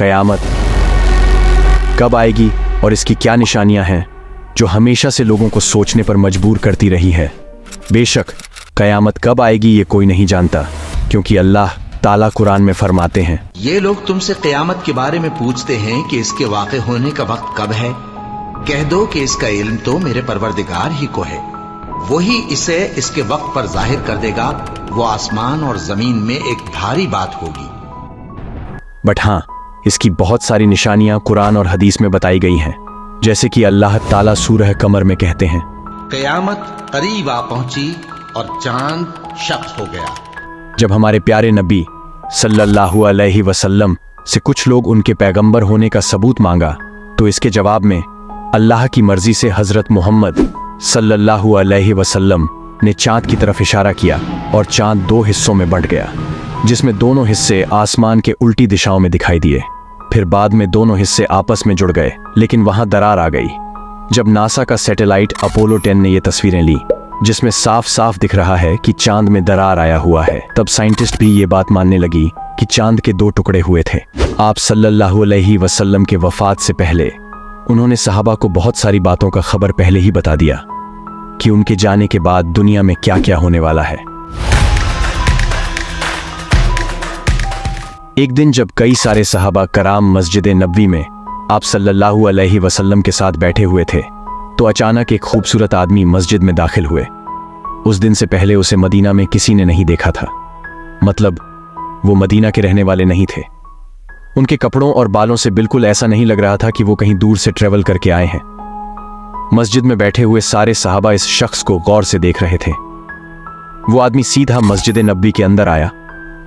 क़यामत कब आएगी और इसकी क्या निशानियां हैं जो हमेशा से लोगों को सोचने पर मजबूर करती रही है। बेशक क़यामत कब आएगी ये कोई नहीं जानता, क्योंकि अल्लाह ताला कुरान में फरमाते हैं, ये लोग तुमसे क़यामत के बारे में पूछते हैं कि इसके वाक़े होने का वक्त कब है। कह दो कि इसका इल्म तो मेरे परवरदिगार ही को है, वही इसे इसके वक्त पर जाहिर कर देगा। वो आसमान और जमीन में एक भारी बात होगी। बट हाँ, इसकी बहुत सारी निशानियां कुरान और हदीस में बताई गई हैं, जैसे कि अल्लाह ताला सूरह कमर में कहते हैं, क़यामत करीब आ पहुंची और चांद शक हो गया। जब हमारे प्यारे नबी सल्लल्लाहु अलैहि वसल्लम से कुछ लोग उनके पैगंबर होने का सबूत मांगा, तो इसके जवाब में अल्लाह की मर्जी से हजरत मोहम्मद सल्लल्लाहु अलैहि वसल्लम ने चांद की तरफ इशारा किया और चांद दो हिस्सों में बंट गया, जिसमें दोनों हिस्से आसमान के उल्टी दिशाओं में दिखाई दिए। फिर बाद में दोनों हिस्से आपस में जुड़ गए, लेकिन वहां दरार आ गई। जब नासा का सैटेलाइट अपोलो 10 ने ये तस्वीरें ली, जिसमें साफ साफ दिख रहा है कि चांद में दरार आया हुआ है, तब साइंटिस्ट भी ये बात मानने लगी कि चांद के दो टुकड़े हुए थे। आप सल्लल्लाहु अलैहि वसल्लम के वफात से पहले उन्होंने सहाबा को बहुत सारी बातों का खबर पहले ही बता दिया कि उनके जाने के बाद दुनिया में क्या क्या होने वाला है। एक दिन जब कई सारे सहाबा कराम मस्जिद नबवी में आप सल्लल्लाहु अलैहि वसल्लम के साथ बैठे हुए थे, तो अचानक एक खूबसूरत आदमी मस्जिद में दाखिल हुए। उस दिन से पहले उसे मदीना में किसी ने नहीं देखा था, मतलब वो मदीना के रहने वाले नहीं थे। उनके कपड़ों और बालों से बिल्कुल ऐसा नहीं लग रहा था कि वो कहीं दूर से ट्रेवल करके आए हैं। मस्जिद में बैठे हुए सारे सहाबा इस शख्स को गौर से देख रहे थे। वो आदमी सीधा मस्जिद नबवी के अंदर आया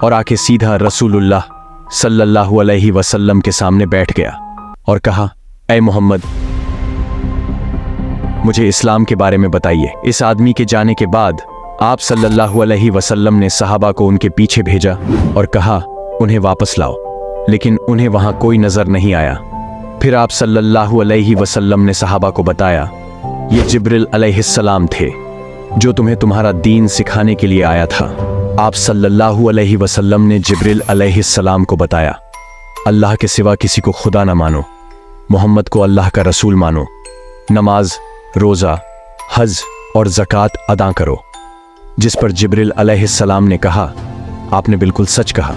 और आके सीधा रसूलुल्लाह सल्लल्लाहु अलैहि वसल्लम के सामने बैठ गया और कहा, ऐ मोहम्मद, मुझे इस्लाम के बारे में बताइए। इस आदमी के जाने के बाद आप सल्लल्लाहु अलैहि वसल्लम ने सहाबा को उनके पीछे भेजा और कहा उन्हें वापस लाओ, लेकिन उन्हें वहां कोई नजर नहीं आया। फिर आप सल्लल्लाहु अलैहि वसल्लम ने सहाबा को बताया, ये जिब्रिल अलैहिस्सलाम थे जो तुम्हें तुम्हारा दीन सिखाने के लिए आया था। आप सल्लल्लाहु अलैहि वसल्लम ने जिब्रिल अलैहिस्सलाम को बताया, अल्लाह के सिवा किसी को खुदा न मानो, मोहम्मद को अल्लाह का रसूल मानो, नमाज, रोज़ा, हज और ज़कात अदा करो। जिस पर जिब्रिल अलैहिस्सलाम ने कहा, आपने बिल्कुल सच कहा।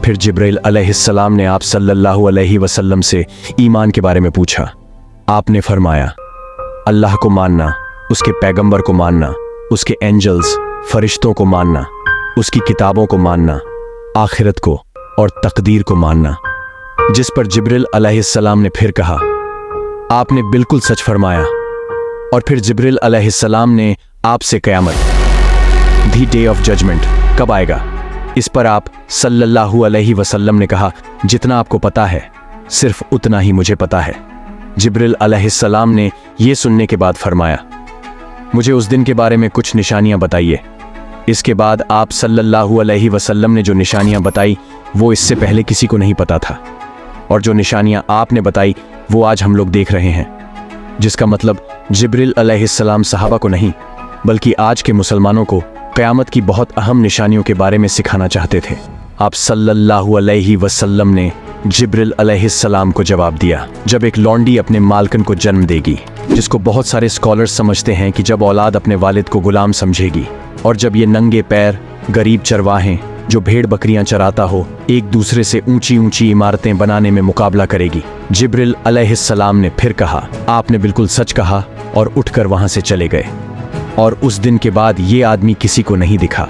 फिर जिब्रील अलैहिस्सलाम ने आप सल्लल्लाहु अलैहि वसल्लम से ईमान के बारे में पूछा। आपने फरमाया, अल्लाह को मानना, उसके पैगंबर को मानना, उसके एंजल्स फरिश्तों को मानना, उसकी किताबों को मानना, आखिरत को और तकदीर को मानना। जिस पर जिब्रील अलैहिस्सलाम ने फिर कहा, आपने बिल्कुल सच फरमाया। और फिर जिब्रील अलैहिस्सलाम ने आपसे क़यामत, दी डे ऑफ जजमेंट, कब आएगा, इस पर आप सल्लल्लाहु अलैहि वसल्लम ने कहा, जितना आपको पता है सिर्फ उतना ही मुझे पता है। जिब्रील अलैहिस्सलाम ने यह सुनने के बाद फरमाया, मुझे उस दिन के बारे में कुछ निशानियां बताइए। इसके बाद आप सल्लल्लाहु अलैहि वसल्लम ने जो निशानियां बताई वो इससे पहले किसी को नहीं पता था, और जो निशानियां आपने बताई वो आज हम लोग देख रहे हैं। जिसका मतलब जिब्रील अलैहिस्सलाम सहाबा को नहीं, बल्कि आज के मुसलमानों को क़यामत की बहुत अहम निशानियों के बारे में सिखाना चाहते थे। आप सल्लल्लाहु अलैहि वसल्लम ने जिब्रील अलैहिस्सलाम को जवाब दिया, जब एक लौंडी अपने मालकन को जन्म देगी, जिसको बहुत सारे स्कॉलर्स समझते हैं कि जब औलाद अपने वालिद को गुलाम समझेगी, और जब ये नंगे पैर गरीब चरवाहे जो भेड़ बकरियां चराता हो एक दूसरे से ऊंची ऊंची इमारतें बनाने में मुकाबला करेगी। जिब्रील अलैहिस्सलाम ने फिर कहा, आपने बिल्कुल सच कहा, और उठकर वहां से चले गए। और उस दिन के बाद ये आदमी किसी को नहीं दिखा।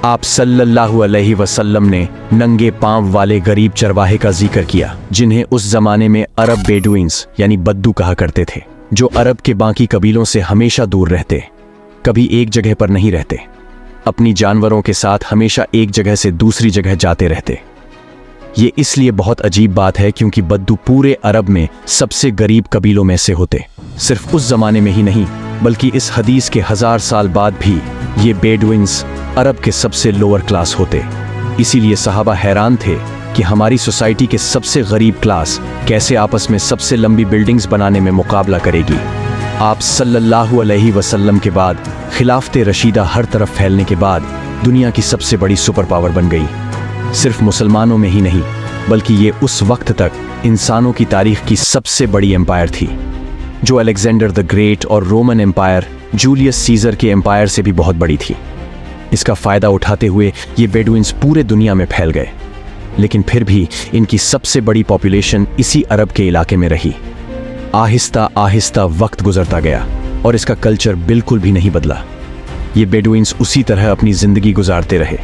आप सल्लल्लाहु अलैहि वसल्लम ने नंगे पांव वाले गरीब चरवाहे का जिक्र किया, जिन्हें उस जमाने में अरब बेडुइन्स यानी बद्दू कहा करते थे, जो अरब के बाकी कबीलों से हमेशा दूर रहते, कभी एक जगह पर नहीं रहते, अपनी जानवरों के साथ हमेशा एक जगह से दूसरी जगह जाते रहते। ये इसलिए बहुत अजीब बात है क्योंकि बद्दू पूरे अरब में सबसे गरीब कबीलों में से होते। सिर्फ उस जमाने में ही नहीं, बल्कि इस हदीस के 1000 साल बाद भी ये बेडुइन्स अरब के सबसे लोअर क्लास होते। इसीलिए सहाबा हैरान थे कि हमारी सोसाइटी के सबसे गरीब क्लास कैसे आपस में सबसे लंबी बिल्डिंग्स बनाने में मुकाबला करेगी। आप सल्लल्लाहु अलैहि वसल्लम के बाद खिलाफत रशीदा हर तरफ फैलने के बाद दुनिया की सबसे बड़ी सुपर पावर बन गई। सिर्फ मुसलमानों में ही नहीं, बल्कि ये उस वक्त तक इंसानों की तारीख की सबसे बड़ी एम्पायर थी, जो अलेक्जेंडर द ग्रेट और रोमन एम्पायर जूलियस सीजर के एम्पायर से भी बहुत बड़ी थी। इसका फ़ायदा उठाते हुए ये बेडुइन्स पूरे दुनिया में फैल गए, लेकिन फिर भी इनकी सबसे बड़ी पॉपुलेशन इसी अरब के इलाके में रही। आहिस्ता आहिस्ता वक्त गुजरता गया और इसका कल्चर बिल्कुल भी नहीं बदला। ये बेडुइन्स उसी तरह अपनी ज़िंदगी गुजारते रहे।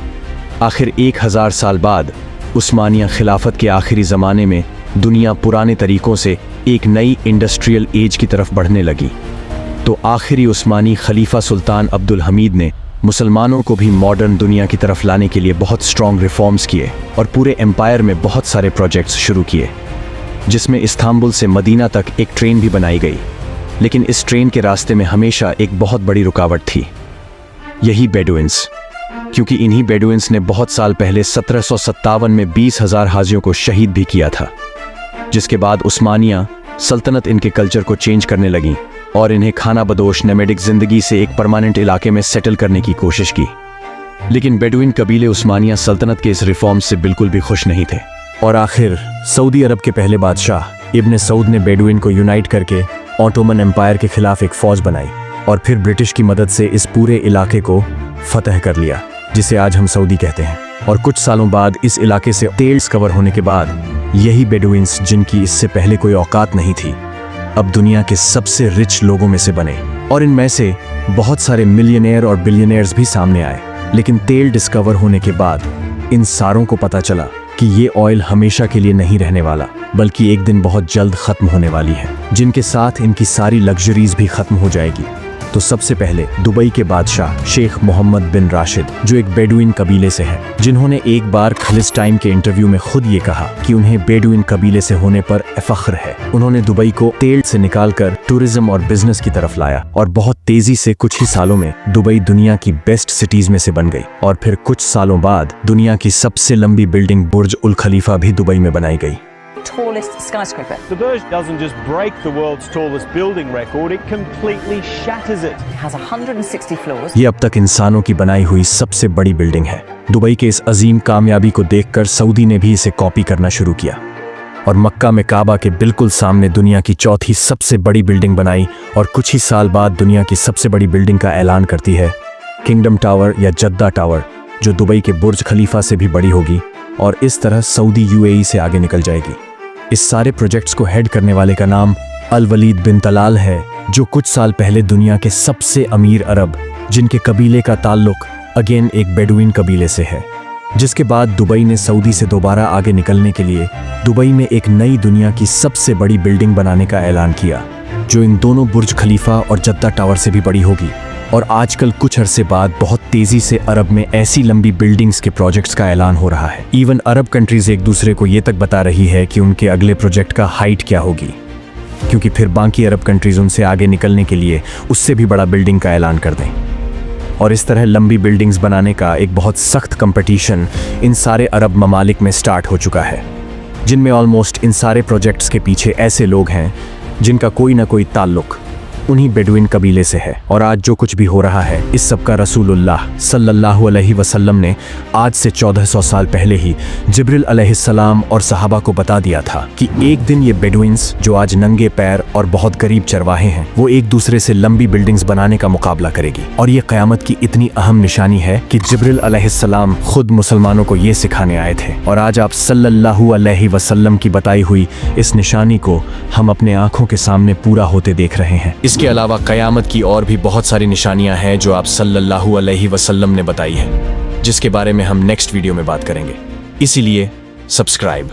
आखिर 1000 साल बाद उस्मानिया खिलाफत के आखिरी ज़माने में दुनिया पुराने तरीक़ों से एक नई इंडस्ट्रियल एज की तरफ बढ़ने लगी, तो आखिरी उस्मानी खलीफा सुल्तान अब्दुल हमीद ने मुसलमानों को भी मॉडर्न दुनिया की तरफ लाने के लिए बहुत स्ट्रॉन्ग रिफॉर्म्स किए और पूरे एम्पायर में बहुत सारे प्रोजेक्ट्स शुरू किए, जिसमें इस्तांबुल से मदीना तक एक ट्रेन भी बनाई गई। लेकिन इस ट्रेन के रास्ते में हमेशा एक बहुत बड़ी रुकावट थी, यही बेडुइन्स, क्योंकि इन्हीं बेडुइन्स ने बहुत साल पहले 1757 में 20,000 हाजियों को शहीद भी किया था, जिसके बाद उस्मानिया सल्तनत इनके कल्चर को चेंज करने लगी और इन्हें खाना बदोश नोमैडिक जिंदगी से एक परमानेंट इलाके में सेटल करने की कोशिश की। लेकिन बेडुइन कबीले उस्मानिया सल्तनत के इस रिफॉर्म से बिल्कुल भी खुश नहीं थे और आखिर सऊदी अरब के पहले बादशाह इब्न सऊद ने बेडुइन को यूनाइट करके ऑटोमन एम्पायर के खिलाफ एक फौज बनाई और फिर ब्रिटिश की मदद से इस पूरे इलाके को फतह कर लिया, जिसे आज हम सऊदी कहते हैं। और कुछ सालों बाद इस इलाके से तेल कवर होने के बाद यही बेडुइन्स, जिनकी इससे पहले कोई औकात नहीं थी, अब दुनिया के सबसे रिच लोगों में से बने और इनमें से बहुत सारे मिलियनेयर और बिलियनेयर्स भी सामने आए। लेकिन तेल डिस्कवर होने के बाद इन सारों को पता चला कि ये ऑयल हमेशा के लिए नहीं रहने वाला, बल्कि एक दिन बहुत जल्द खत्म होने वाली है, जिनके साथ इनकी सारी लग्जरीज भी खत्म हो जाएगी। तो सबसे पहले दुबई के बादशाह शेख मोहम्मद बिन राशिद, जो एक बेडुइन कबीले से है, जिन्होंने एक बार खलिस टाइम के इंटरव्यू में खुद ये कहा कि उन्हें बेडुइन कबीले से होने पर फख्र है। उन्होंने दुबई को तेल से निकालकर टूरिज्म और बिजनेस की तरफ लाया और बहुत तेजी से कुछ ही सालों में दुबई दुनिया की बेस्ट सिटीज में से बन गई। और फिर कुछ सालों बाद दुनिया की सबसे लंबी बिल्डिंग बुर्ज उल खलीफा भी दुबई में बनाई गई। Tallest skyscraper. The Burj doesn't just break the world's tallest building record, it completely shatters it. It has 160 floors. ये अब तक इंसानों की बनाई हुई सबसे बड़ी बिल्डिंग है। दुबई के इस अजीम कामयाबी को देखकर सऊदी ने भी इसे कॉपी करना शुरू किया और मक्का में काबा के बिल्कुल सामने दुनिया की चौथी सबसे बड़ी बिल्डिंग बनाई और कुछ ही साल बाद दुनिया की सबसे बड़ी बिल्डिंग का ऐलान करती है, किंगडम टावर या जद्दा टावर, जो दुबई के बुर्ज खलीफा से भी बड़ी होगी और इस तरह सऊदी यूएई से आगे निकल जाएगी। इस सारे प्रोजेक्ट्स को हेड करने वाले का नाम अल वलीद बिन तलाल है, जो कुछ साल पहले दुनिया के सबसे अमीर अरब, जिनके कबीले का ताल्लुक अगेन एक बेडुइन कबीले से है। जिसके बाद दुबई ने सऊदी से दोबारा आगे निकलने के लिए दुबई में एक नई दुनिया की सबसे बड़ी बिल्डिंग बनाने का ऐलान किया, जो इन दोनों बुर्ज खलीफा और जद्दा टावर से भी बड़ी होगी। और आजकल कुछ अरसे बाद बहुत तेजी से अरब में ऐसी लंबी बिल्डिंग्स के प्रोजेक्ट्स का ऐलान हो रहा है। इवन अरब कंट्रीज एक दूसरे को ये तक बता रही है कि उनके अगले प्रोजेक्ट का हाइट क्या होगी, क्योंकि फिर बाकी अरब कंट्रीज उनसे आगे निकलने के लिए उससे भी बड़ा बिल्डिंग का ऐलान कर दें। और इस तरह लंबी बिल्डिंग्स बनाने का एक बहुत सख्त कंपटीशन इन सारे अरब ममालिक में स्टार्ट हो चुका है, जिनमें ऑलमोस्ट इन सारे प्रोजेक्ट्स के पीछे ऐसे लोग हैं जिनका कोई ना कोई ताल्लुक उन्हीं बेडुइन कबीले से है। और आज जो कुछ भी हो रहा है, इस सब का रसूलुल्लाह सल्लल्लाहु अलैहि वसल्लम ने आज से 1400 साल पहले ही जिब्रील अलैहिस्सलाम और सहाबा को बता दिया था कि एक दिन ये बेडुइन्स, जो आज नंगे पैर और बहुत गरीब चरवाहे हैं, वो एक दूसरे से लंबी बिल्डिंग्स बनाने का मुकाबला करेगी। और ये क़यामत की इतनी अहम निशानी है कि जिब्रील अलैहिस्सलाम खुद मुसलमानों को ये सिखाने आए थे। और आज आप सल्लल्लाहु अलैहि वसल्लम की बताई हुई इस निशानी को हम अपने आंखों के सामने पूरा होते देख रहे हैं। इसके अलावा क़यामत की और भी बहुत सारी निशानियां हैं जो आप सल्लल्लाहु अलैहि वसल्लम ने बताई हैं, जिसके बारे में हम नेक्स्ट वीडियो में बात करेंगे। इसीलिए सब्सक्राइब।